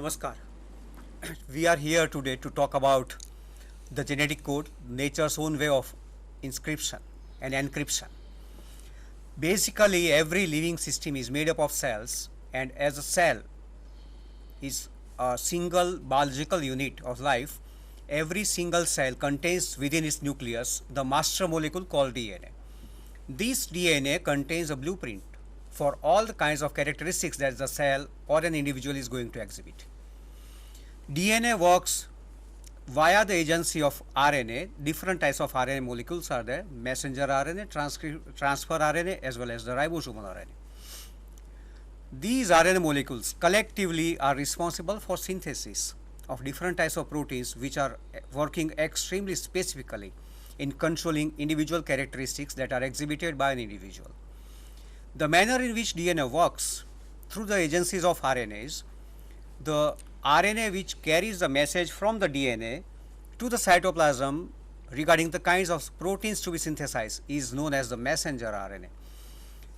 Namaskar. We are here today to talk about the genetic code, nature's own way of inscription and encryption. Basically, every living system is made up of cells, and as a cell is a single biological unit of life, every single cell contains within its nucleus the master molecule called DNA. This DNA contains a blueprint for all the kinds of characteristics that the cell or an individual is going to exhibit. DNA works via the agency of RNA. Different types of RNA molecules are there: messenger RNA, transfer RNA, as well as the ribosomal RNA. These RNA molecules collectively are responsible for synthesis of different types of proteins which are working extremely specifically in controlling individual characteristics that are exhibited by an individual. The manner in which DNA works through the agencies of RNAs, the RNA which carries the message from the DNA to the cytoplasm regarding the kinds of proteins to be synthesized is known as the messenger RNA.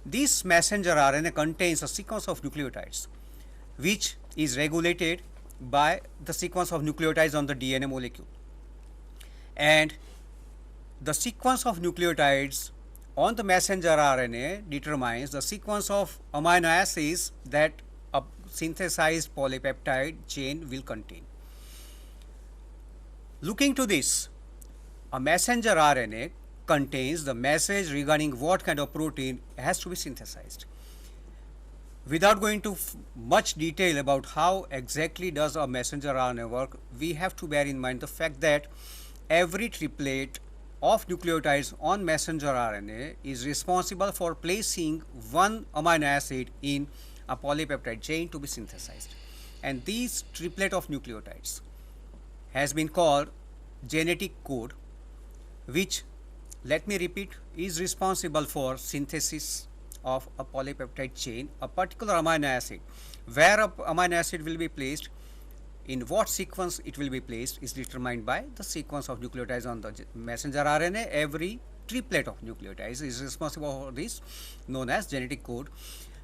This messenger RNA contains a sequence of nucleotides which is regulated by the sequence of nucleotides on the DNA molecule. And the sequence of nucleotides on the messenger RNA determines the sequence of amino acids that a synthesized polypeptide chain will contain. Looking to this, a messenger RNA contains the message regarding what kind of protein has to be synthesized. Without going to much detail about how exactly does a messenger RNA work, we have to bear in mind the fact that every triplet of nucleotides on messenger RNA is responsible for placing one amino acid in a polypeptide chain to be synthesized. And this triplet of nucleotides has been called genetic code, which, let me repeat, is responsible for synthesis of a polypeptide chain, a particular amino acid. Where a amino acid will be placed, in what sequence it will be placed is determined by the sequence of nucleotides on the messenger RNA. Every triplet of nucleotides is responsible for this, known as genetic code.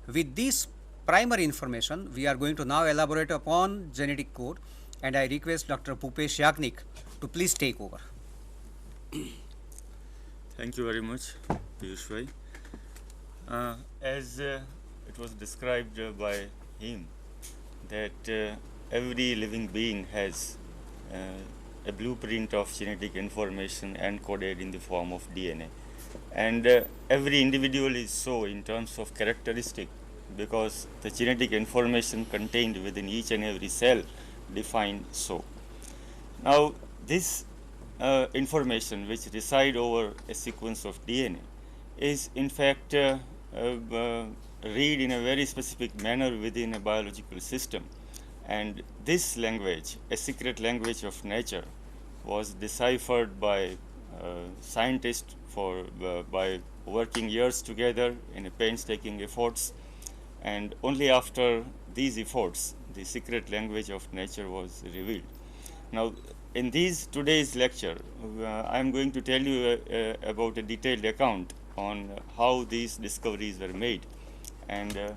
With this primary information, we are going to now elaborate upon genetic code, and I request Dr. Bhupesh Yagnik to please take over. Thank you very much, Piyush bhai. As it was described by him, that every living being has a blueprint of genetic information encoded in the form of DNA. And every individual is so in terms of characteristic, because the genetic information contained within each and every cell defined so. Now, this information which reside over a sequence of DNA is in fact read in a very specific manner within a biological system. And this language, a secret language of nature, was deciphered by scientists by working years together in a painstaking efforts. And only after these efforts, the secret language of nature was revealed. Now, in today's lecture, I am going to tell you about a detailed account on how these discoveries were made and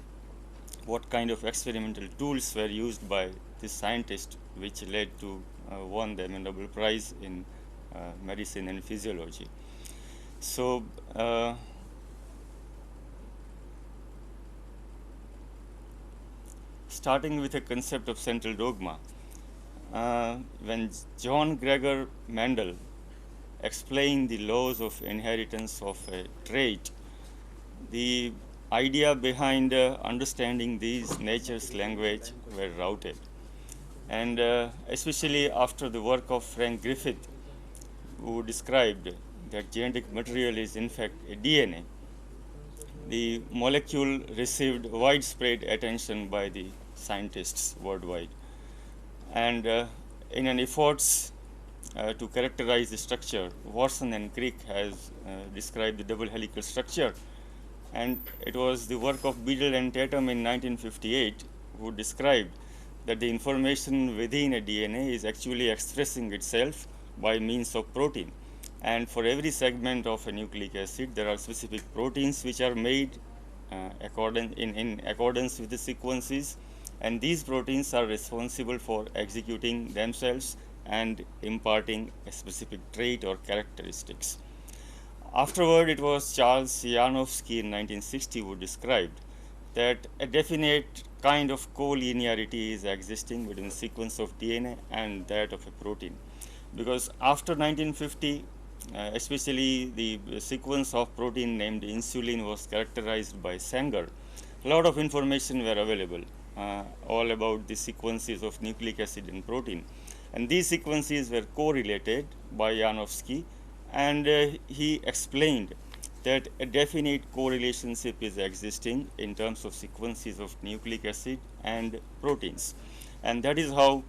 what kind of experimental tools were used by this scientist, which led to won the Nobel Prize in medicine and physiology. So, starting with a concept of central dogma, when John Gregor Mendel explained the laws of inheritance of a trait, the idea behind understanding these nature's language were routed. And especially after the work of Frank Griffith, who described that genetic material is in fact a DNA, the molecule received widespread attention by the scientists worldwide. And in an efforts to characterize the structure, Watson and Crick has described the double helical structure. And it was the work of Beadle and Tatum in 1958 who described that the information within a DNA is actually expressing itself by means of protein. And for every segment of a nucleic acid, there are specific proteins which are made in accordance with the sequences, and these proteins are responsible for executing themselves and imparting a specific trait or characteristics. Afterward, it was Charles Janowski in 1960 who described that a definite kind of collinearity is existing between the sequence of DNA and that of a protein. Because after 1950, especially the sequence of protein named insulin was characterized by Sanger, a lot of information were available all about the sequences of nucleic acid and protein. And these sequences were correlated by Janowski, and he explained that a definite correlationship is existing in terms of sequences of nucleic acid and proteins. And that is how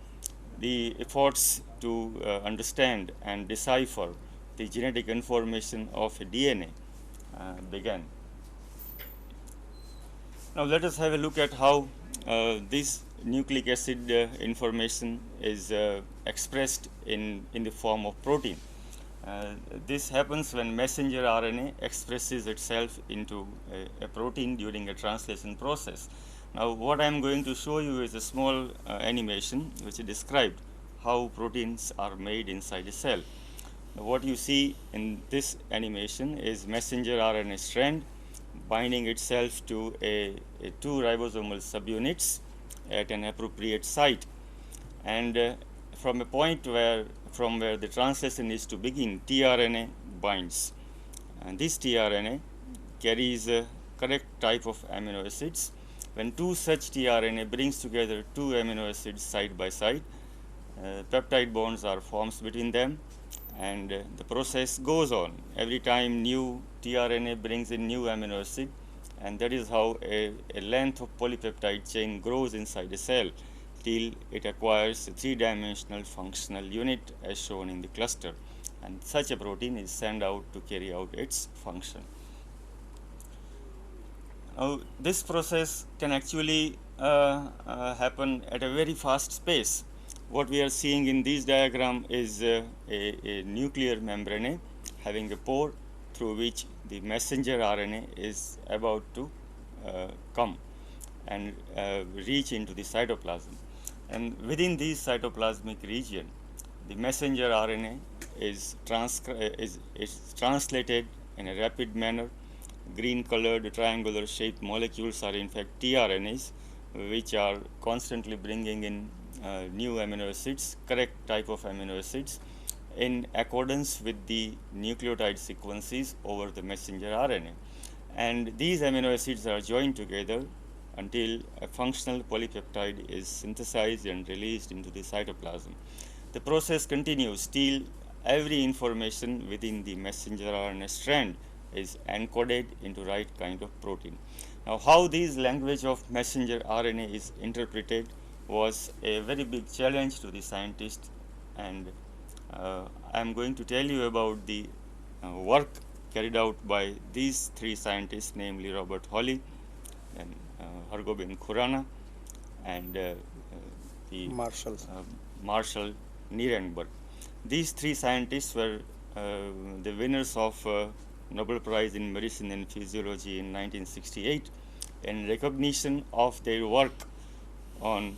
the efforts to understand and decipher the genetic information of a DNA began. Now let us have a look at how this nucleic acid information is expressed in the form of protein. This happens when messenger RNA expresses itself into a protein during a translation process. Now what I am going to show you is a small animation which describes how proteins are made inside a cell. Now, what you see in this animation is messenger RNA strand binding itself to a two ribosomal subunits at an appropriate site, and from a point from where the translation is to begin, tRNA binds, and this tRNA carries a correct type of amino acids. When two such tRNA brings together two amino acids side by side, peptide bonds are formed between them, and the process goes on. Every time new tRNA brings in new amino acid, and that is how a length of polypeptide chain grows inside a cell till it acquires a three-dimensional functional unit as shown in the cluster, and such a protein is sent out to carry out its function. Now, this process can actually happen at a very fast pace. What we are seeing in this diagram is a nuclear membrane having a pore through which the messenger RNA is about to come and reach into the cytoplasm. And within this cytoplasmic region, the messenger RNA is translated in a rapid manner. Green colored triangular shaped molecules are in fact tRNAs, which are constantly bringing in new amino acids, correct type of amino acids, in accordance with the nucleotide sequences over the messenger RNA. And these amino acids are joined together until a functional polypeptide is synthesized and released into the cytoplasm. The process continues till every information within the messenger RNA strand is encoded into right kind of protein. Now, how this language of messenger RNA is interpreted was a very big challenge to the scientists, and I am going to tell you about the work carried out by these three scientists, namely Robert Hawley and Hargobind Khurana and the Marshall Nirenberg. These three scientists were the winners of Nobel Prize in Medicine and Physiology in 1968 in recognition of their work on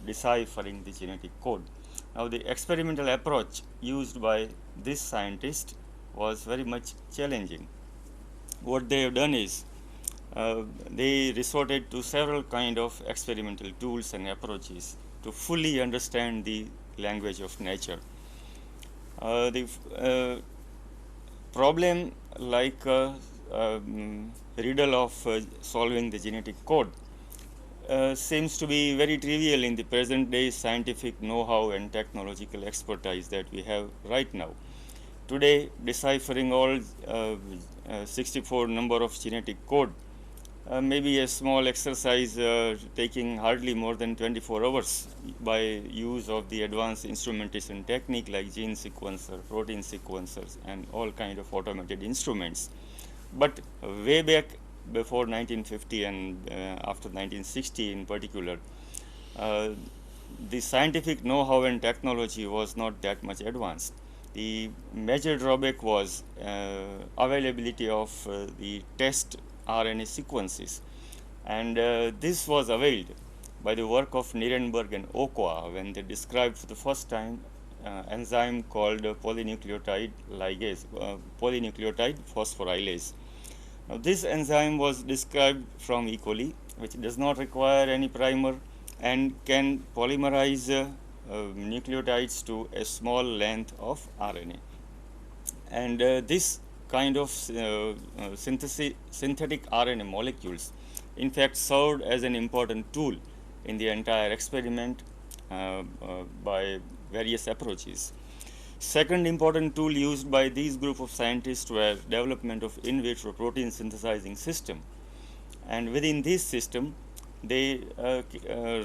deciphering the genetic code. Now, the experimental approach used by this scientist was very much challenging. What they have done is they resorted to several kind of experimental tools and approaches to fully understand the language of nature. The problem like riddle of solving the genetic code seems to be very trivial in the present day scientific know-how and technological expertise that we have right now. Today, deciphering all 64 number of genetic code may be a small exercise taking hardly more than 24 hours by use of the advanced instrumentation technique like gene sequencer, protein sequencers, and all kind of automated instruments. But way back before 1950 and after 1960 in particular, the scientific know-how and technology was not that much advanced. The major drawback was availability of the test RNA sequences, and this was availed by the work of Nirenberg and Ochoa when they described for the first time enzyme called polynucleotide phosphorylase. Now, this enzyme was described from E. coli, which does not require any primer and can polymerize nucleotides to a small length of RNA. And this kind of synthetic RNA molecules, in fact, served as an important tool in the entire experiment by various approaches. Second important tool used by these group of scientists were development of in vitro protein synthesizing system. And within this system, they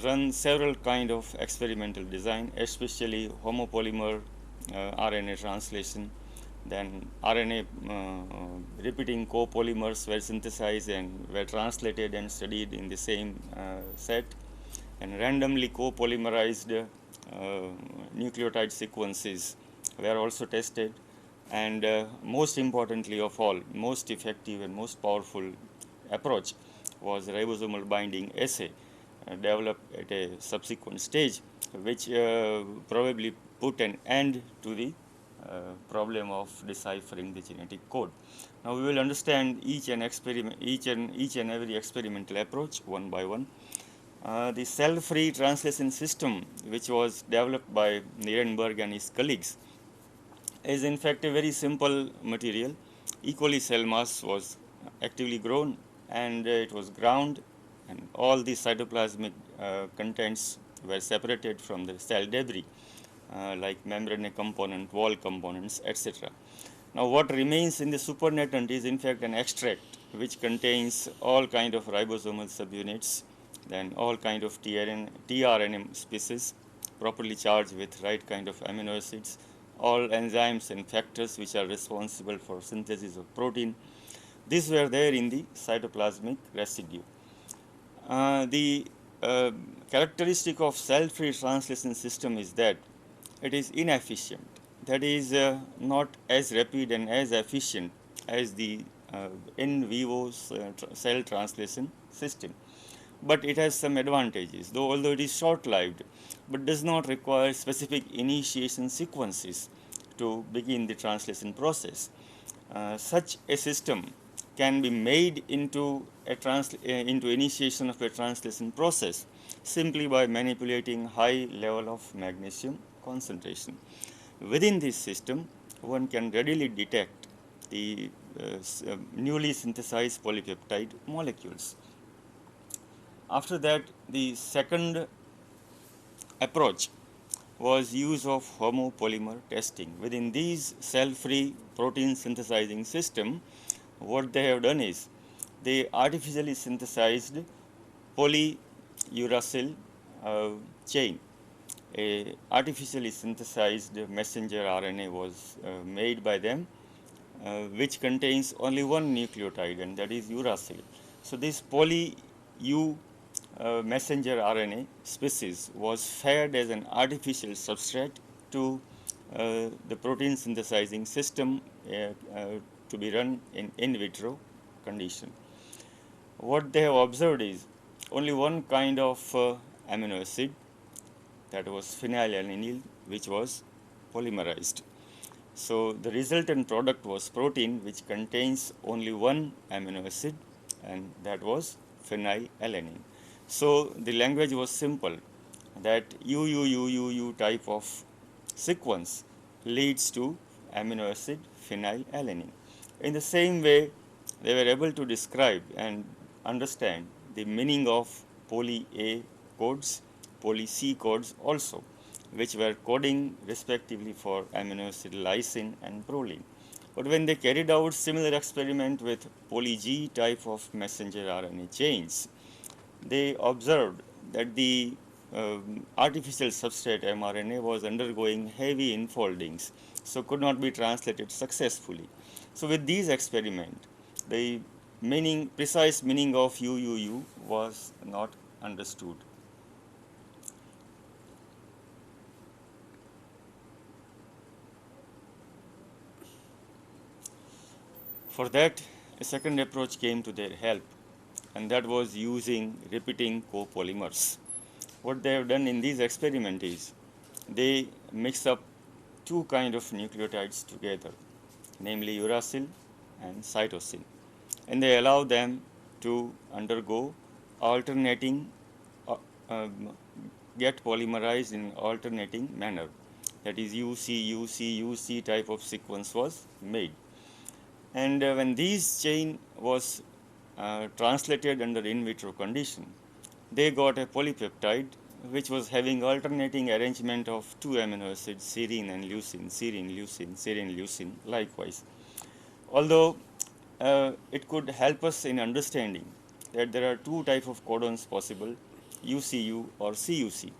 run several kind of experimental design, especially homopolymer RNA translation. Then RNA repeating co-polymers were synthesized and were translated and studied in the same set. And randomly co-polymerized nucleotide sequences were also tested. And most importantly of all, most effective and most powerful approach was ribosomal binding assay developed at a subsequent stage, which probably put an end to the problem of deciphering the genetic code. Now we will understand each and every experimental approach one by one. The cell-free translation system, which was developed by Nirenberg and his colleagues, is in fact a very simple material. E. coli cell mass was actively grown and it was ground, and all the cytoplasmic contents were separated from the cell debris, like membrane component, wall components, etc. Now what remains in the supernatant is in fact an extract which contains all kind of ribosomal subunits, then all kind of tRNA species properly charged with right kind of amino acids, all enzymes and factors which are responsible for synthesis of protein. These were there in the cytoplasmic residue. The characteristic of cell-free translation system is that it is inefficient. That is not as rapid and as efficient as the in vivo cell translation system. But it has some advantages, although it is short-lived, but does not require specific initiation sequences to begin the translation process. Such a system can be made into initiation of a translation process simply by manipulating high level of magnesium concentration. Within this system, one can readily detect the newly synthesized polypeptide molecules. After that, the second approach was use of homopolymer testing. Within these cell-free protein synthesizing system, what they have done is they artificially synthesized polyuracil chain. A artificially synthesized messenger RNA was made by them, which contains only one nucleotide, and that is uracil. So this poly-U messenger RNA species was fed as an artificial substrate to the protein synthesizing system to be run in vitro condition. What they have observed is only one kind of amino acid, that was phenylalanine, which was polymerized. So the resultant product was protein which contains only one amino acid, and that was phenylalanine. So the language was simple, that UUUUU type of sequence leads to amino acid phenylalanine. In the same way, they were able to describe and understand the meaning of poly A codes, poly C codes also, which were coding respectively for amino acid lysine and proline. But when they carried out similar experiment with poly G type of messenger RNA chains, they observed that the artificial substrate mRNA was undergoing heavy enfoldings, so could not be translated successfully. So with these experiments, the precise meaning of UUU was not understood. For that, a second approach came to their help, and that was using repeating copolymers. what they have done in these experiments is they mix up two kinds of nucleotides together, namely uracil and cytosine, and they allow them to undergo alternating, uh, um, get polymerized in alternating manner. That is UC, UC, UC type of sequence was made. And when these chain was translated under in vitro condition, they got a polypeptide which was having alternating arrangement of two amino acids, serine and leucine, serine, leucine, serine, leucine, likewise. Although it could help us in understanding that there are two types of codons possible, UCU or CUC,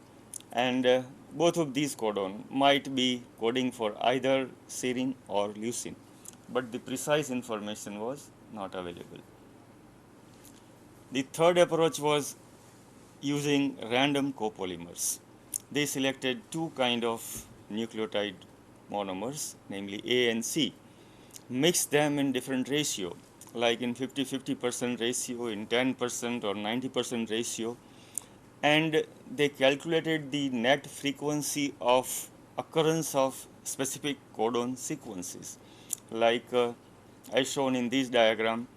and both of these codon might be coding for either serine or leucine, but the precise information was not available. The third approach was using random copolymers. They selected two kind of nucleotide monomers, namely A and C, mixed them in different ratio, like in 50-50% ratio, in 10% or 90% ratio, and they calculated the net frequency of occurrence of specific codon sequences, like as shown in this diagram,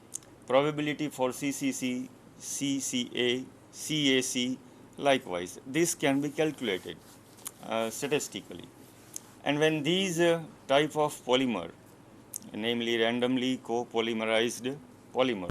probability for CCC, CCA, CAC, likewise. This can be calculated statistically. And when these type of polymer, namely randomly co-polymerized polymer,